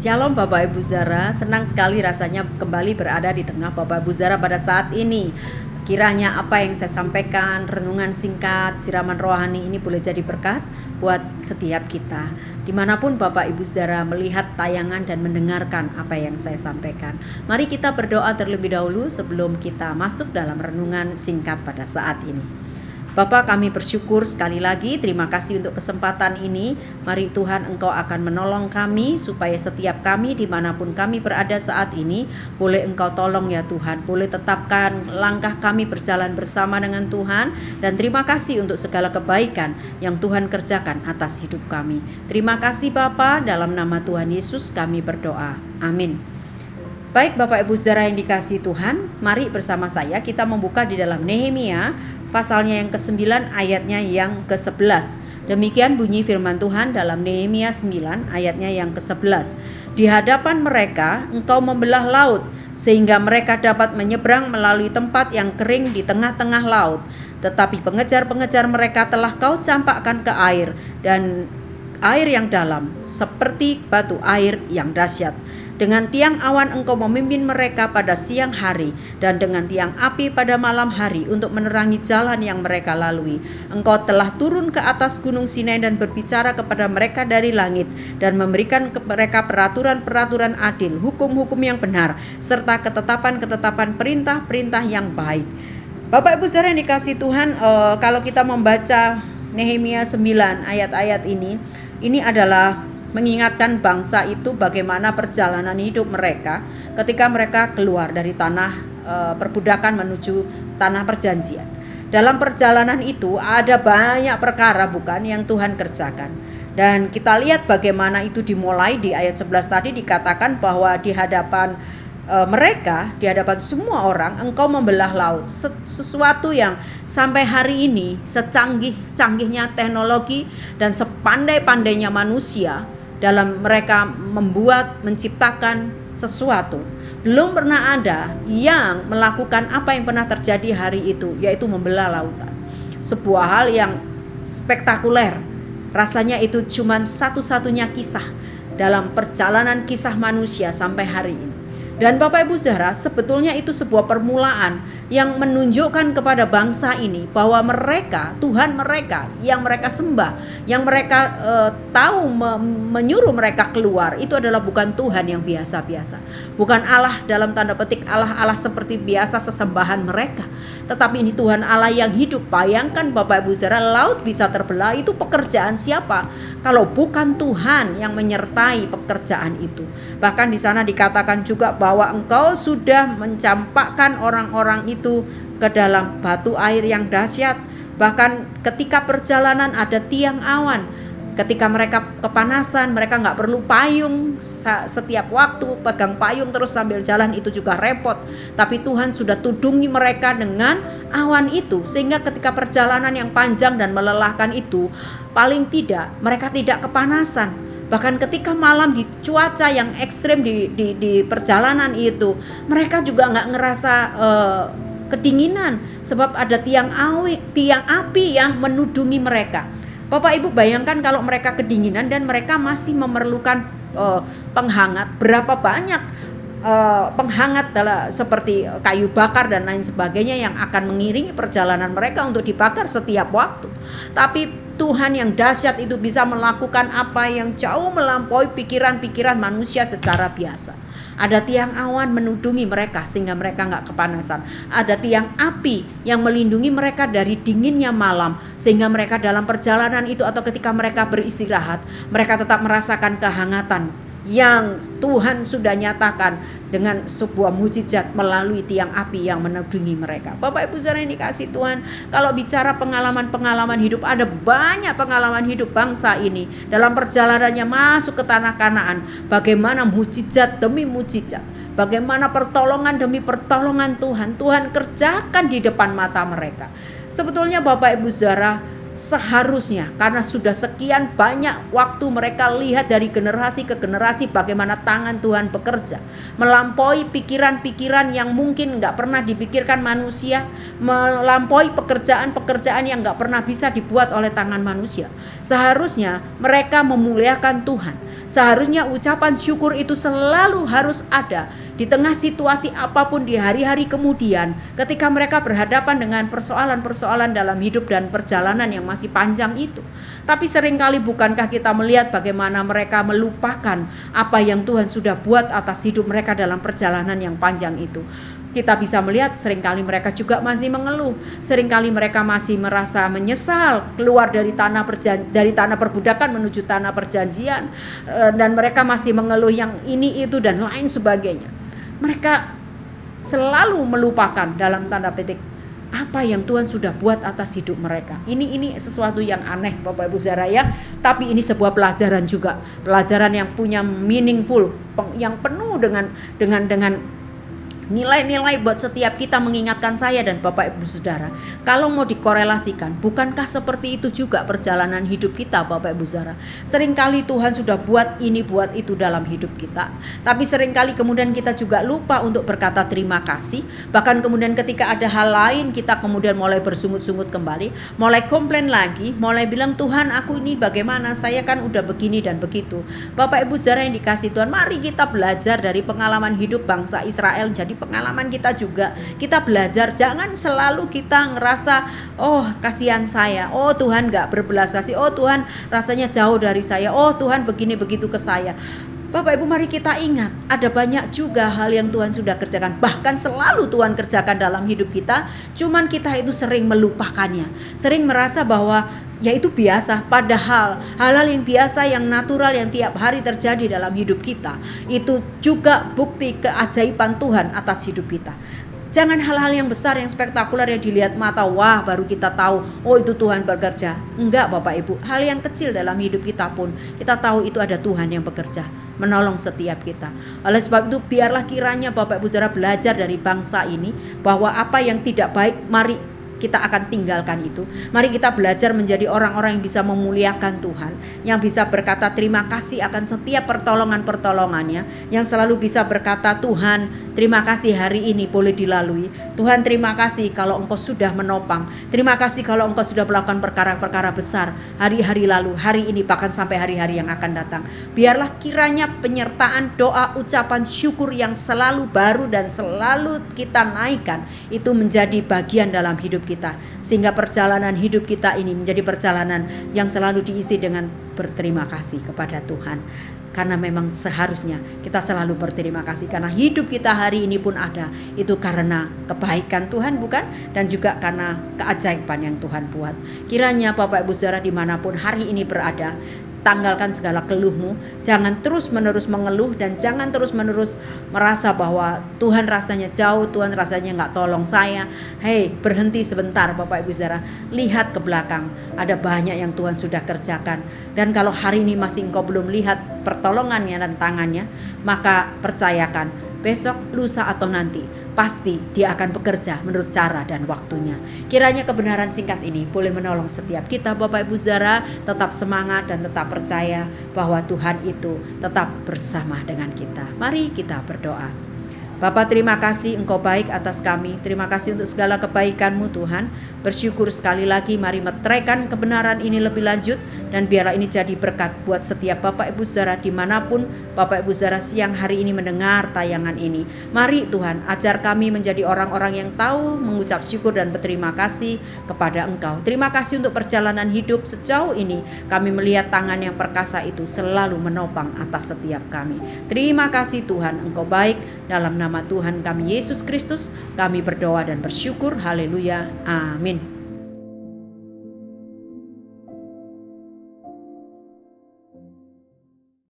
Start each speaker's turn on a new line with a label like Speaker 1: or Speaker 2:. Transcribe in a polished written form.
Speaker 1: Shalom Bapak Ibu Saudara, senang sekali rasanya kembali berada di tengah Bapak Ibu Saudara pada saat ini. Kiranya apa yang saya sampaikan, renungan singkat, siraman rohani ini boleh jadi berkat buat setiap kita. Dimanapun Bapak Ibu Saudara melihat tayangan dan mendengarkan apa yang saya sampaikan. Mari kita berdoa terlebih dahulu sebelum kita masuk dalam renungan singkat pada saat ini. Bapa, kami bersyukur sekali lagi, terima kasih untuk kesempatan ini. Mari Tuhan, Engkau akan menolong kami supaya setiap kami dimanapun kami berada saat ini, boleh Engkau tolong ya Tuhan, boleh tetapkan langkah kami berjalan bersama dengan Tuhan. Dan terima kasih untuk segala kebaikan yang Tuhan kerjakan atas hidup kami. Terima kasih Bapa, dalam nama Tuhan Yesus kami berdoa, amin. Baik Bapak Ibu Saudara yang dikasihi Tuhan, mari bersama saya kita membuka di dalam Nehemia pasalnya yang ke-9 ayatnya yang ke-11. Demikian bunyi firman Tuhan dalam Nehemia 9 ayatnya yang ke-11. Di hadapan mereka engkau membelah laut sehingga mereka dapat menyeberang melalui tempat yang kering di tengah-tengah laut. Tetapi pengejar-pengejar mereka telah kau campakkan ke air, dan air yang dalam seperti batu air yang dahsyat. Dengan tiang awan engkau memimpin mereka pada siang hari, dan dengan tiang api pada malam hari untuk menerangi jalan yang mereka lalui. Engkau telah turun ke atas gunung Sinai dan berbicara kepada mereka dari langit, dan memberikan ke mereka peraturan-peraturan adil, hukum-hukum yang benar, serta ketetapan-ketetapan perintah-perintah yang baik. Bapak Ibu Saudara yang dikasihi Tuhan, kalau kita membaca Nehemia 9 ayat-ayat ini adalah mengingatkan bangsa itu bagaimana perjalanan hidup mereka ketika mereka keluar dari tanah perbudakan menuju tanah perjanjian. Dalam perjalanan itu ada banyak perkara bukan yang Tuhan kerjakan. Dan kita lihat bagaimana itu dimulai di ayat 11 tadi dikatakan bahwa di hadapan mereka, di hadapan semua orang, engkau membelah laut. Sesuatu yang sampai hari ini secanggih-canggihnya teknologi dan sepandai-pandainya manusia dalam mereka membuat, menciptakan sesuatu, belum pernah ada yang melakukan apa yang pernah terjadi hari itu, yaitu membelah lautan. Sebuah hal yang spektakuler. Rasanya itu cuma satu-satunya kisah dalam perjalanan kisah manusia sampai hari ini. Dan Bapak Ibu Saudara, sebetulnya itu sebuah permulaan yang menunjukkan kepada bangsa ini bahwa mereka, Tuhan mereka yang mereka sembah, yang mereka tahu menyuruh mereka keluar, itu adalah bukan Tuhan yang biasa-biasa. Bukan Allah dalam tanda petik Allah seperti biasa sesembahan mereka. Tetapi ini Tuhan Allah yang hidup. Bayangkan Bapak Ibu Saudara, laut bisa terbelah, itu pekerjaan siapa? Kalau bukan Tuhan yang menyertai pekerjaan itu. Bahkan di sana dikatakan juga bahwa engkau sudah mencampakkan orang-orang itu ke dalam batu air yang dahsyat. Bahkan ketika perjalanan ada tiang awan. Ketika mereka kepanasan, mereka gak perlu payung setiap waktu, pegang payung terus sambil jalan itu juga repot. Tapi Tuhan sudah tudungi mereka dengan awan itu, sehingga ketika perjalanan yang panjang dan melelahkan itu, paling tidak mereka tidak kepanasan. Bahkan ketika malam di cuaca yang ekstrim di perjalanan itu, mereka juga gak ngerasa kedinginan, sebab ada tiang api yang menudungi mereka. Bapak Ibu bayangkan kalau mereka kedinginan dan mereka masih memerlukan penghangat. Berapa banyak penghangat seperti kayu bakar dan lain sebagainya yang akan mengiringi perjalanan mereka untuk dibakar setiap waktu. Tapi Tuhan yang dahsyat itu bisa melakukan apa yang jauh melampaui pikiran-pikiran manusia secara biasa. Ada tiang awan menudungi mereka sehingga mereka gak kepanasan. Ada tiang api yang melindungi mereka dari dinginnya malam sehingga mereka dalam perjalanan itu atau ketika mereka beristirahat, mereka tetap merasakan kehangatan yang Tuhan sudah nyatakan dengan sebuah mukjizat melalui tiang api yang menudungi mereka. Bapak Ibu Saudara yang dikasihi Tuhan, kalau bicara pengalaman-pengalaman hidup, ada banyak pengalaman hidup bangsa ini dalam perjalanannya masuk ke tanah Kanaan. Bagaimana mukjizat demi mukjizat, bagaimana pertolongan demi pertolongan Tuhan kerjakan di depan mata mereka. Sebetulnya Bapak Ibu Saudara, seharusnya karena sudah sekian banyak waktu mereka lihat dari generasi ke generasi bagaimana tangan Tuhan bekerja, melampaui pikiran-pikiran yang mungkin gak pernah dipikirkan manusia, melampaui pekerjaan-pekerjaan yang gak pernah bisa dibuat oleh tangan manusia. Seharusnya mereka memuliakan Tuhan, Seharusnya ucapan syukur itu selalu harus ada di tengah situasi apapun di hari-hari kemudian, ketika mereka berhadapan dengan persoalan-persoalan dalam hidup dan perjalanan yang masih panjang itu. Tapi seringkali bukankah kita melihat bagaimana mereka melupakan apa yang Tuhan sudah buat atas hidup mereka dalam perjalanan yang panjang itu. Kita bisa melihat seringkali mereka juga masih mengeluh, seringkali mereka masih merasa menyesal keluar dari tanah perbudakan menuju tanah perjanjian, dan mereka masih mengeluh yang ini itu dan lain sebagainya. Mereka selalu melupakan dalam tanda petik apa yang Tuhan sudah buat atas hidup mereka. Ini sesuatu yang aneh Bapak Ibu Saudara ya, tapi ini sebuah pelajaran juga, pelajaran yang punya meaningful, yang penuh dengan nilai-nilai buat setiap kita, mengingatkan saya dan Bapak Ibu Saudara. Kalau mau dikorelasikan, bukankah seperti itu juga perjalanan hidup kita Bapak Ibu Saudara? Seringkali Tuhan sudah buat ini buat itu dalam hidup kita, tapi seringkali kemudian kita juga lupa untuk berkata terima kasih. Bahkan kemudian ketika ada hal lain, kita kemudian mulai bersungut-sungut kembali, mulai komplain lagi, mulai bilang Tuhan aku ini bagaimana, saya kan udah begini dan begitu. Bapak Ibu Saudara yang dikasih Tuhan, mari kita belajar dari pengalaman hidup bangsa Israel, jadi pengalaman kita juga. Kita belajar, jangan selalu kita ngerasa oh kasihan saya, oh Tuhan gak berbelas kasih, oh Tuhan rasanya jauh dari saya, oh Tuhan begini begitu ke saya. Bapak Ibu, mari kita ingat, ada banyak juga hal yang Tuhan sudah kerjakan, bahkan selalu Tuhan kerjakan dalam hidup kita, cuman kita itu sering melupakannya, sering merasa bahwa ya itu biasa, padahal hal-hal yang biasa, yang natural, yang tiap hari terjadi dalam hidup kita, itu juga bukti keajaiban Tuhan atas hidup kita. Jangan hal-hal yang besar, yang spektakuler, yang dilihat mata, wah baru kita tahu, oh itu Tuhan bekerja. Enggak Bapak Ibu, hal yang kecil dalam hidup kita pun, kita tahu itu ada Tuhan yang bekerja, menolong setiap kita. Oleh sebab itu biarlah kiranya Bapak Ibu Saudara belajar dari bangsa ini, bahwa apa yang tidak baik, mari kita akan tinggalkan itu. Mari kita belajar menjadi orang-orang yang bisa memuliakan Tuhan, yang bisa berkata terima kasih akan setiap pertolongan-pertolongannya, yang selalu bisa berkata Tuhan terima kasih hari ini boleh dilalui, Tuhan terima kasih kalau Engkau sudah menopang, terima kasih kalau Engkau sudah melakukan perkara-perkara besar hari-hari lalu, hari ini, bahkan sampai hari-hari yang akan datang. Biarlah kiranya penyertaan doa, ucapan syukur yang selalu baru dan selalu kita naikkan itu menjadi bagian dalam hidup kita, sehingga perjalanan hidup kita ini menjadi perjalanan yang selalu diisi dengan berterima kasih kepada Tuhan. Karena memang seharusnya kita selalu berterima kasih, karena hidup kita hari ini pun ada, itu karena kebaikan Tuhan bukan, dan juga karena keajaiban yang Tuhan buat. Kiranya Bapak Ibu Saudara dimanapun hari ini berada, tanggalkan segala keluhmu, jangan terus menerus mengeluh, dan jangan terus menerus merasa bahwa Tuhan rasanya jauh, Tuhan rasanya gak tolong saya. Hei, berhenti sebentar Bapak Ibu Saudara, lihat ke belakang, ada banyak yang Tuhan sudah kerjakan. Dan kalau hari ini masih engkau belum lihat pertolongannya dan tangannya, maka percayakan, besok, lusa atau nanti, pasti dia akan bekerja menurut cara dan waktunya. Kiranya kebenaran singkat ini boleh menolong setiap kita Bapak Ibu Saudara, tetap semangat dan tetap percaya bahwa Tuhan itu tetap bersama dengan kita. Mari kita berdoa. Bapa, terima kasih Engkau baik atas kami. Terima kasih untuk segala kebaikan-Mu Tuhan. Bersyukur sekali lagi, mari meteraikan kebenaran ini lebih lanjut, dan biarlah ini jadi berkat buat setiap Bapak Ibu Saudara dimanapun Bapak Ibu Saudara siang hari ini mendengar tayangan ini. Mari Tuhan, ajar kami menjadi orang-orang yang tahu mengucap syukur dan berterima kasih kepada Engkau. Terima kasih untuk perjalanan hidup sejauh ini. Kami melihat tangan yang perkasa itu selalu menopang atas setiap kami. Terima kasih Tuhan, Engkau baik. Dalam nama Tuhan kami Yesus Kristus, kami berdoa dan bersyukur. Haleluya. Amin.